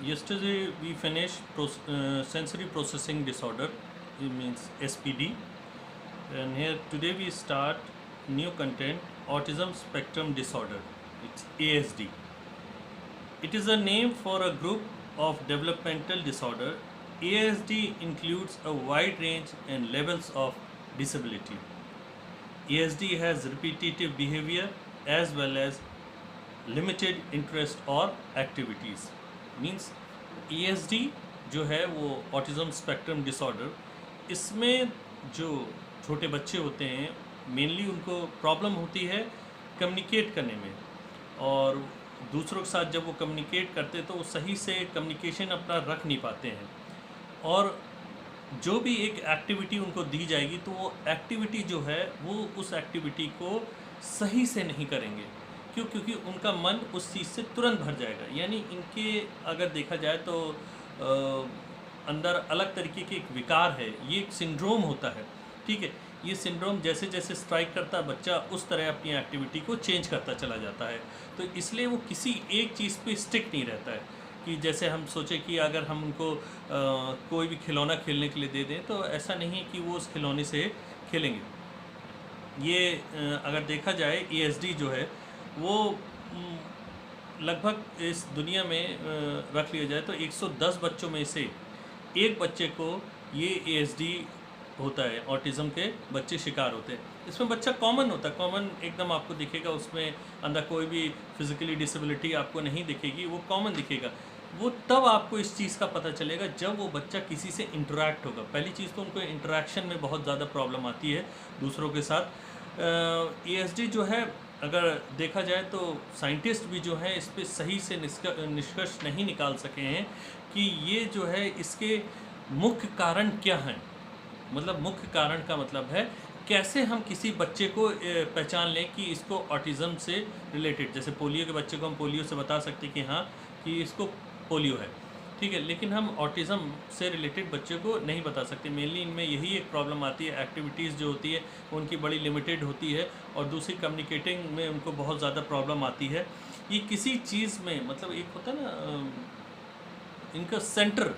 Yesterday we finished sensory processing disorder, it means SPD, and here today we start new content, autism spectrum disorder, it's ASD. It is a name for a group of developmental disorder. ASD includes a wide range and levels of disability. ASD has repetitive behavior as well as limited interest और activities means ESD जो है वो autism spectrum disorder, इसमें जो छोटे बच्चे होते हैं मेनली उनको प्रॉब्लम होती है कम्युनिकेट करने में, और दूसरों के साथ जब वो कम्युनिकेट करते तो वो सही से कम्युनिकेशन अपना रख नहीं पाते हैं, और जो भी एक एक्टिविटी उनको दी जाएगी तो वो एक्टिविटी जो है वो उस एक्टिविटी को सही से नहीं करेंगे। क्यों? क्योंकि उनका मन उस चीज़ से तुरंत भर जाएगा। यानी इनके अगर देखा जाए तो अंदर अलग तरीके के एक विकार है, ये एक सिंड्रोम होता है, ठीक है। ये सिंड्रोम जैसे जैसे स्ट्राइक करता है बच्चा उस तरह अपनी एक्टिविटी को चेंज करता चला जाता है, तो इसलिए वो किसी एक चीज़ पे स्टिक नहीं रहता है। कि जैसे हम सोचें कि अगर हम उनको कोई भी खिलौना खेलने के लिए दे दें तो ऐसा नहीं है कि वो उस खिलौने से खेलेंगे। ये अगर देखा जाए ESD जो है वो लगभग इस दुनिया में रख लिया जाए तो 110 बच्चों में से एक बच्चे को ये ASD होता है, ऑटिज़म के बच्चे शिकार होते हैं। इसमें बच्चा कॉमन होता है, कॉमन एकदम आपको दिखेगा, उसमें अंदर कोई भी फिज़िकली डिसेबिलिटी आपको नहीं दिखेगी, वो कॉमन दिखेगा। वो तब आपको इस चीज़ का पता चलेगा जब वो बच्चा किसी से इंटरेक्ट होगा। पहली चीज़ तो उनको इंटरेक्शन में बहुत ज़्यादा प्रॉब्लम आती है दूसरों के साथ। ESD जो है अगर देखा जाए तो साइंटिस्ट भी जो हैं इस पे सही से निष्कर्ष नहीं निकाल सके हैं कि ये जो है इसके मुख्य कारण क्या हैं। मतलब मुख्य कारण का मतलब है कैसे हम किसी बच्चे को पहचान लें कि इसको ऑटिज़म से रिलेटेड, जैसे पोलियो के बच्चे को हम पोलियो से बता सकते हैं कि हाँ कि इसको पोलियो है, ठीक है, लेकिन हम ऑटिज़म से रिलेटेड बच्चे को नहीं बता सकते। मेनली इनमें यही एक प्रॉब्लम आती है, एक्टिविटीज़ जो होती है उनकी बड़ी लिमिटेड होती है, और दूसरी कम्युनिकेटिंग में उनको बहुत ज़्यादा प्रॉब्लम आती है। ये किसी चीज़ में मतलब एक होता है ना इनका सेंटर,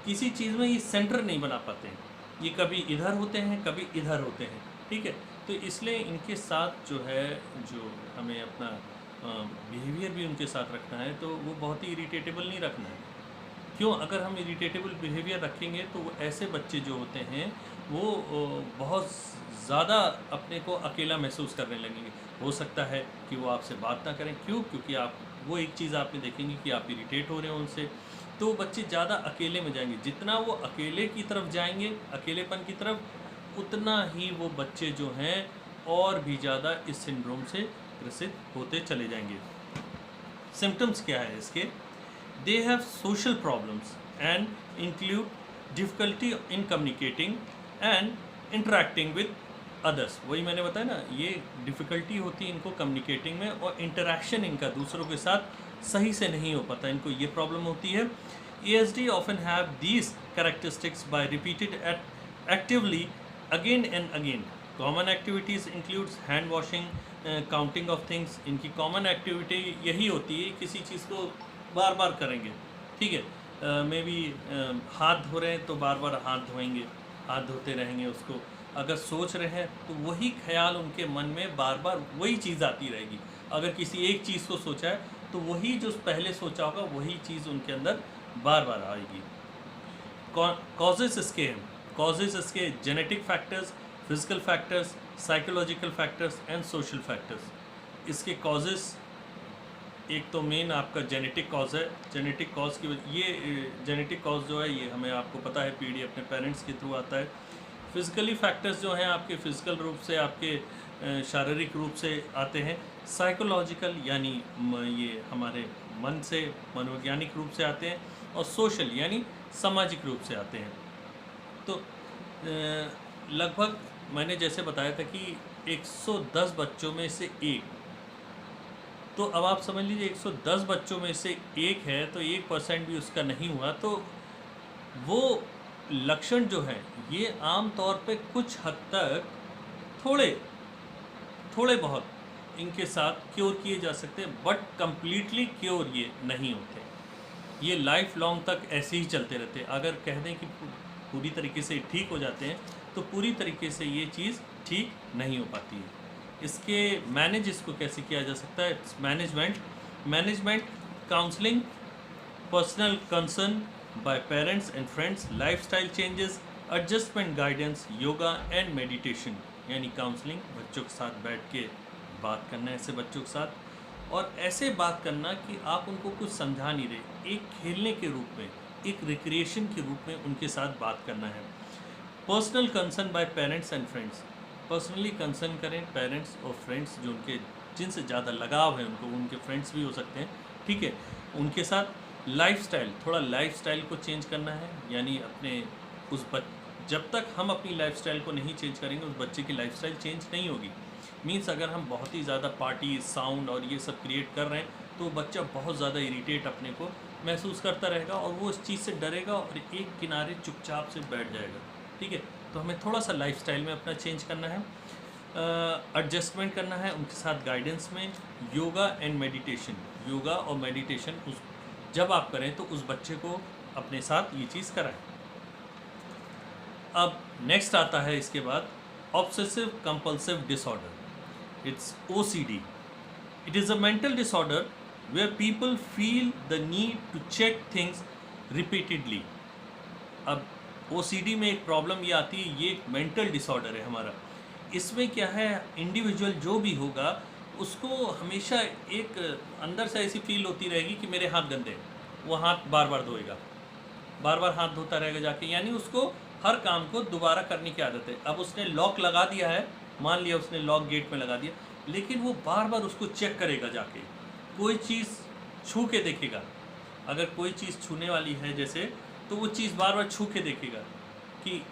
किसी चीज़ में ये सेंटर नहीं बना पाते हैं, ये कभी इधर होते हैं कभी इधर होते हैं, ठीक है। तो इसलिए इनके साथ जो है जो हमें अपना बिहेवियर भी उनके साथ रखना है तो वो बहुत ही इरिटेटेबल नहीं रखना है। क्यों? अगर हम इरिटेटेबल बिहेवियर रखेंगे तो वो ऐसे बच्चे जो होते हैं वो बहुत ज़्यादा अपने को अकेला महसूस करने लगेंगे। हो सकता है कि वो आपसे बात ना करें। क्यों? क्योंकि आप वो एक चीज़ आपने देखेंगे कि आप इरिटेट हो रहे हो उनसे, तो बच्चे ज़्यादा अकेले में जाएंगे। जितना वो अकेले की तरफ जाएंगे, अकेलेपन की तरफ, उतना ही वो बच्चे जो हैं और भी ज़्यादा इस सिंड्रोम से ग्रसित होते चले जाएंगे। सिम्टम्स क्या है इसके? They have social problems and include difficulty in communicating and interacting with others। वही मैंने बताया ना, ये डिफ़िकल्टी होती है इनको कम्युनिकेटिंग में, और इंटरेक्शन इनका दूसरों के साथ सही से नहीं हो पाता, इनको ये प्रॉब्लम होती है। ESD often have these characteristics by repeated actively again and again। Common activities includes hand washing, counting of things। इनकी कॉमन एक्टिविटी यही होती है, किसी चीज़ को बार बार करेंगे, ठीक है। मे बी हाथ धो रहे हैं तो बार बार हाथ धोएंगे, हाथ धोते रहेंगे उसको। अगर सोच रहे हैं तो वही ख्याल उनके मन में बार बार वही चीज़ आती रहेगी। अगर किसी एक चीज़ को सोचा है तो वही जो पहले सोचा होगा वही चीज़ उनके अंदर बार बार आएगी। कॉजेज़ इसके हैं, कॉजेज़ इसके genetic factors, physical factors, psychological factors and social factors. इसके कॉजेज़ एक तो मेन आपका जेनेटिक कॉज है। जेनेटिक कॉज की ये जेनेटिक कॉज जो है ये हमें आपको पता है पीढ़ी अपने पेरेंट्स के थ्रू आता है। फिज़िकली फैक्टर्स जो हैं आपके फ़िज़िकल रूप से, आपके शारीरिक रूप से आते हैं। साइकोलॉजिकल यानी ये हमारे मन से, मनोवैज्ञानिक रूप से आते हैं, और सोशल यानी सामाजिक रूप से आते हैं। तो लगभग मैंने जैसे बताया था कि 110 बच्चों में से एक, तो अब आप समझ लीजिए 110 बच्चों में से एक है तो 1% भी उसका नहीं हुआ, तो वो लक्षण जो हैं ये आम तौर पे कुछ हद तक थोड़े बहुत इनके साथ क्योर किए जा सकते हैं, बट कम्प्लीटली क्योर ये नहीं होते। ये लाइफ लॉन्ग तक ऐसे ही चलते रहते हैं। अगर कह दें कि पूरी तरीके से ठीक हो जाते हैं तो पूरी तरीके से ये चीज़ ठीक नहीं हो पाती है। इसके मैनेज इसको कैसे किया जा सकता है? Management counselling, personal concern bye parents and friends, lifestyle changes, adjustment guidance, yoga and meditation. यानी काउंसलिंग, बच्चों के साथ बैठ के बात करना है ऐसे बच्चों के साथ, और ऐसे बात करना कि आप उनको कुछ समझा नहीं रहे, एक खेलने के रूप में, एक रिक्रिएशन के रूप में उनके साथ बात करना है। Personal concern bye parents and friends, personally concern करें पेरेंट्स और फ्रेंड्स जो उनके जिनसे ज़्यादा लगाव है, उनको उनके फ्रेंड्स भी हो सकते हैं, ठीक है, उनके साथ। लाइफस्टाइल, थोड़ा लाइफस्टाइल को चेंज करना है, यानी अपने जब तक हम अपनी लाइफस्टाइल को नहीं चेंज करेंगे उस बच्चे की लाइफस्टाइल चेंज नहीं होगी। मीन्स अगर हम बहुत ही ज़्यादा पार्टी, साउंड और ये सब क्रिएट कर रहे हैं तो बच्चा बहुत ज़्यादा इरिटेट अपने को महसूस करता रहेगा और वो इस चीज़ से डरेगा और एक किनारे चुपचाप से बैठ जाएगा, ठीक है। तो हमें थोड़ा सा लाइफस्टाइल में अपना चेंज करना है, एडजस्टमेंट करना है उनके साथ गाइडेंस में। योगा एंड मेडिटेशन, योगा और मेडिटेशन जब आप करें तो उस बच्चे को अपने साथ ये चीज़ कराएं। अब नेक्स्ट आता है इसके बाद obsessive compulsive disorder, it's OCD। It is a mental disorder where people feel the need to check things repeatedly. अब OCD में एक प्रॉब्लम ये आती है, ये एक मेंटल डिसऑर्डर है हमारा। इसमें क्या है, इंडिविजुअल जो भी होगा उसको हमेशा एक अंदर से ऐसी फील होती रहेगी कि मेरे हाथ गंदे हैं, वो हाथ बार बार धोएगा, बार बार हाथ धोता रहेगा जाके, यानी उसको हर काम को दोबारा करने की आदत है। अब उसने लॉक लगा दिया है, मान लिया उसने लॉक गेट में लगा दिया, लेकिन वो बार बार उसको चेक करेगा जाके, कोई चीज़ छू के देखेगा, अगर कोई चीज़ छूने वाली है जैसे, तो वो चीज़ बार बार छू के देखेगा कि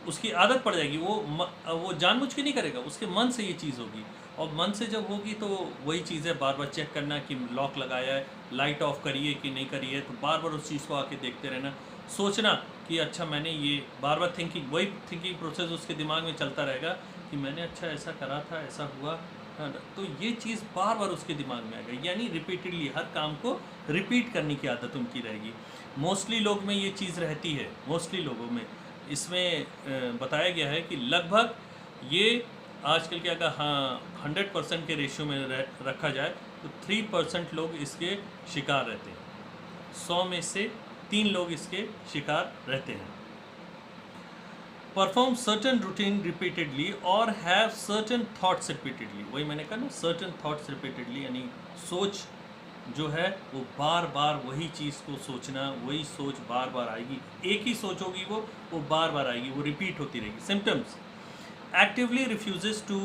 उसकी आदत पड़ जाएगी, वो जानबूझ के नहीं करेगा, उसके मन से ये चीज़ होगी, और मन से जब होगी तो वही चीज़ें बार बार चेक करना कि लॉक लगाया है, लाइट ऑफ करिए कि नहीं करिए, तो बार बार उस चीज़ को आके देखते रहना, सोचना कि अच्छा मैंने ये बार बार थिंकिंग, वही थिंकिंग प्रोसेस उसके दिमाग में चलता रहेगा कि मैंने अच्छा ऐसा करा था, ऐसा हुआ, तो ये चीज़ बार बार उसके दिमाग में आएगा, यानी रिपीटेडली हर काम को रिपीट करने की आदत उनकी रहेगी। मोस्टली लोग में ये चीज़ रहती है, मोस्टली लोगों में। इसमें बताया गया है कि लगभग ये आजकल क्या कहा, हाँ 100% के रेशियो में रखा जाए तो 3% लोग इसके शिकार रहते हैं, 100 में से 3 लोग इसके शिकार रहते हैं। परफॉर्म सर्टन रूटीन रिपीटेडली और हैव सर्टन थॉट्स रिपीटेडली, वही मैंने कहा ना, सर्टन थॉट्स रिपीटेडली, यानी सोच जो है वो बार बार वही चीज़ को सोचना, वही सोच बार बार आएगी, एक ही सोच होगी वो बार बार आएगी, वो रिपीट होती रहेगी। Symptoms, actively refuses to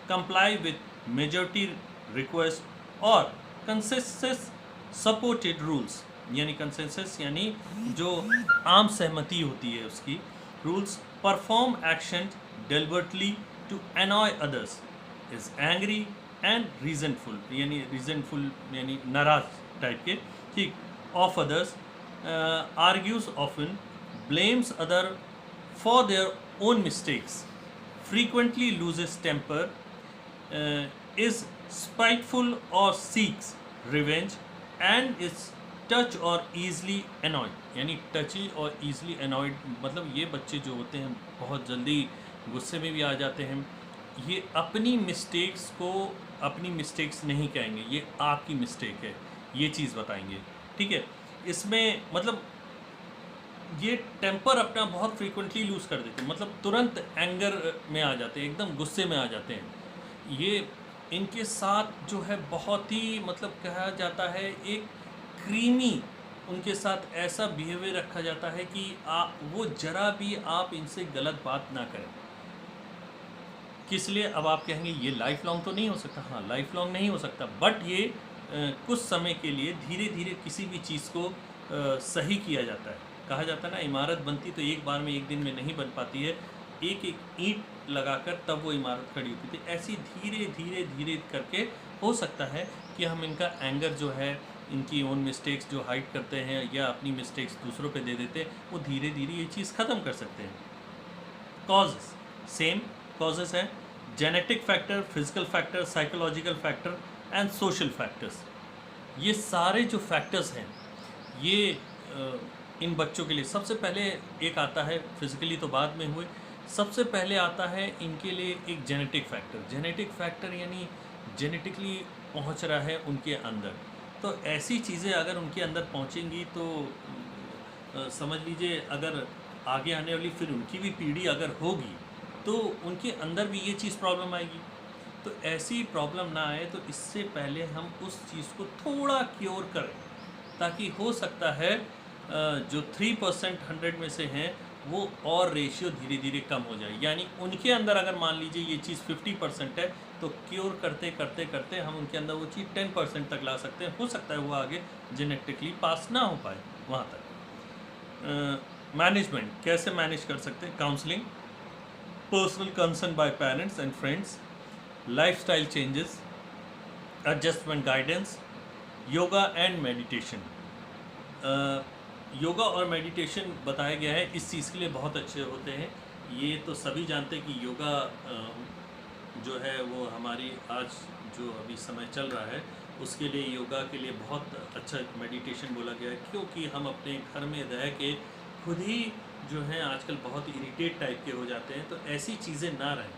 comply with majority request और कंसेंसस सपोर्टेड रूल्स, यानी कंसेंसस यानी जो आम सहमति होती है उसकी, rules. Perform action deliberately to annoy others, is angry and resentful, यानी रीजनफुल यानी नाराज टाइप के, ठीक, of others, argues often, blames other for their own mistakes, frequently loses temper, is spiteful or seeks revenge, and is touch or easily annoyed, यानी टची और easily annoyed, मतलब ये बच्चे जो होते हैं बहुत जल्दी गुस्से में भी आ जाते हैं, ये अपनी मिस्टेक्स को अपनी मिस्टेक्स नहीं कहेंगे, ये आपकी मिस्टेक है, ये चीज़ बताएंगे, ठीक है। इसमें मतलब ये टेम्पर अपना बहुत फ्रीक्वेंटली लूज़ कर देते हैं, मतलब तुरंत एंगर में आ जाते हैं, एकदम गुस्से में आ जाते हैं। ये इनके साथ जो है बहुत ही मतलब कहा जाता है एक क्रीमी, उनके साथ ऐसा बिहेवियर रखा जाता है कि वो जरा भी आप इनसे गलत बात ना करें। किस लिए? अब आप कहेंगे ये लाइफ लॉन्ग तो नहीं हो सकता। हाँ, लाइफ लॉन्ग नहीं हो सकता, बट ये कुछ समय के लिए धीरे धीरे किसी भी चीज़ को सही किया जाता है। कहा जाता है ना, इमारत बनती तो एक बार में एक दिन में नहीं बन पाती है, एक एक ईंट लगाकर तब वो इमारत खड़ी होती थी। ऐसी धीरे धीरे धीरे करके हो सकता है कि हम इनका एंगर जो है, इनकी ओन मिस्टेक्स जो हाइड करते हैं या अपनी मिस्टेक्स दूसरों पे दे देते हैं, वो धीरे धीरे ये चीज़ ख़त्म कर सकते हैं। कॉजेस, सेम कॉजेस हैं, genetic factor, physical factor, psychological factor and social factors. ये सारे जो फैक्टर्स हैं ये इन बच्चों के लिए सबसे पहले एक आता है, फिजिकली तो बाद में हुए, सबसे पहले आता है इनके लिए एक जेनेटिक फैक्टर। जेनेटिक फैक्टर यानी जेनेटिकली पहुंच रहा है उनके अंदर। तो ऐसी चीज़ें अगर उनके अंदर पहुंचेंगी तो समझ लीजिए अगर आगे आने वाली फिर उनकी भी पीढ़ी अगर होगी तो उनके अंदर भी ये चीज़ प्रॉब्लम आएगी। तो ऐसी प्रॉब्लम ना आए, तो इससे पहले हम उस चीज़ को थोड़ा क्योर करें, ताकि हो सकता है जो 3% 100 में से हैं वो और रेशियो धीरे धीरे कम हो जाए। यानी उनके अंदर अगर मान लीजिए ये चीज़ 50% है, तो क्योर करते करते करते हम उनके अंदर वो चीज़ 10% तक ला सकते हैं। हो सकता है वो आगे जेनेटिकली पास ना हो पाए वहाँ तक। मैनेजमेंट कैसे मैनेज कर सकते हैं? Counselling, personal concern bye parents and friends, lifestyle changes, adjustment guidance, yoga and meditation. Yoga और मेडिटेशन बताया गया है इस चीज़ के लिए बहुत अच्छे होते हैं। ये तो सभी जानते हैं कि योगा जो है वो हमारी आज जो अभी समय चल रहा है उसके लिए, योगा के लिए बहुत अच्छा मेडिटेशन बोला गया है, क्योंकि हम अपने घर में रह के खुद ही जो है आजकल बहुत इरिटेट टाइप के हो जाते हैं। तो ऐसी चीज़ें ना रहें,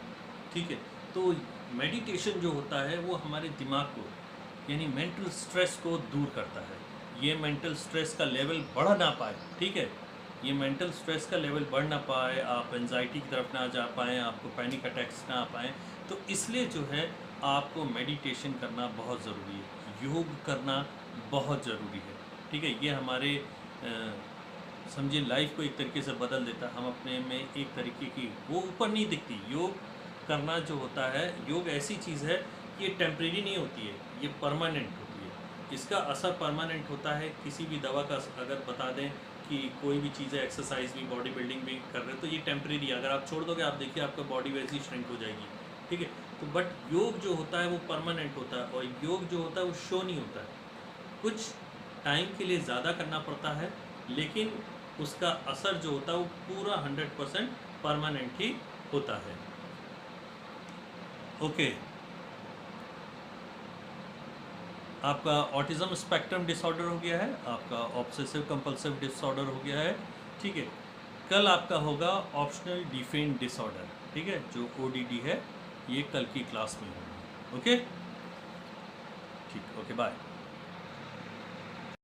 ठीक है। तो मेडिटेशन जो होता है वो हमारे दिमाग को यानी मेंटल स्ट्रेस को दूर करता है। ये मेंटल स्ट्रेस का लेवल बढ़ ना पाए, ठीक है, ये मेंटल स्ट्रेस का लेवल बढ़ ना पाए, आप एंजाइटी की तरफ ना जा पाएँ, आपको पैनिक अटैक्स ना आ पाएँ, तो इसलिए जो है आपको मेडिटेशन करना बहुत ज़रूरी है, योग करना बहुत ज़रूरी है, ठीक है। ये हमारे समझिए लाइफ को एक तरीके से बदल देता है। हम अपने में एक तरीके की वो ऊपर नहीं दिखती, योग करना जो होता है, योग ऐसी चीज़ है कि ये टेम्परेरी नहीं होती है, ये परमानेंट होती है। इसका असर परमानेंट होता है। किसी भी दवा का अगर बता दें कि कोई भी चीज़ है, एक्सरसाइज भी, बॉडी बिल्डिंग भी कर रहे हो, तो ये टेम्परेरी है, अगर आप छोड़ दोगे आप देखिए आपका बॉडी वैसे ही श्रिंक हो जाएगी, ठीक है। तो बट योग जो होता है वो परमानेंट होता है, और योग जो होता है वो शो नहीं होता है। कुछ टाइम के लिए ज़्यादा करना पड़ता है, लेकिन उसका असर जो होता है वो पूरा 100% परमानेंट ही होता है। ओके, आपका ऑटिज़म स्पेक्ट्रम डिसऑर्डर हो गया है, आपका ऑब्सेसिव कंपल्सिव डिसऑर्डर हो गया है, ठीक है। कल आपका होगा ऑप्शनल डिफेन डिसऑर्डर, ठीक है, जो ODD है, ये कल की क्लास में होगा। ओके, ठीक, ओके, बाय।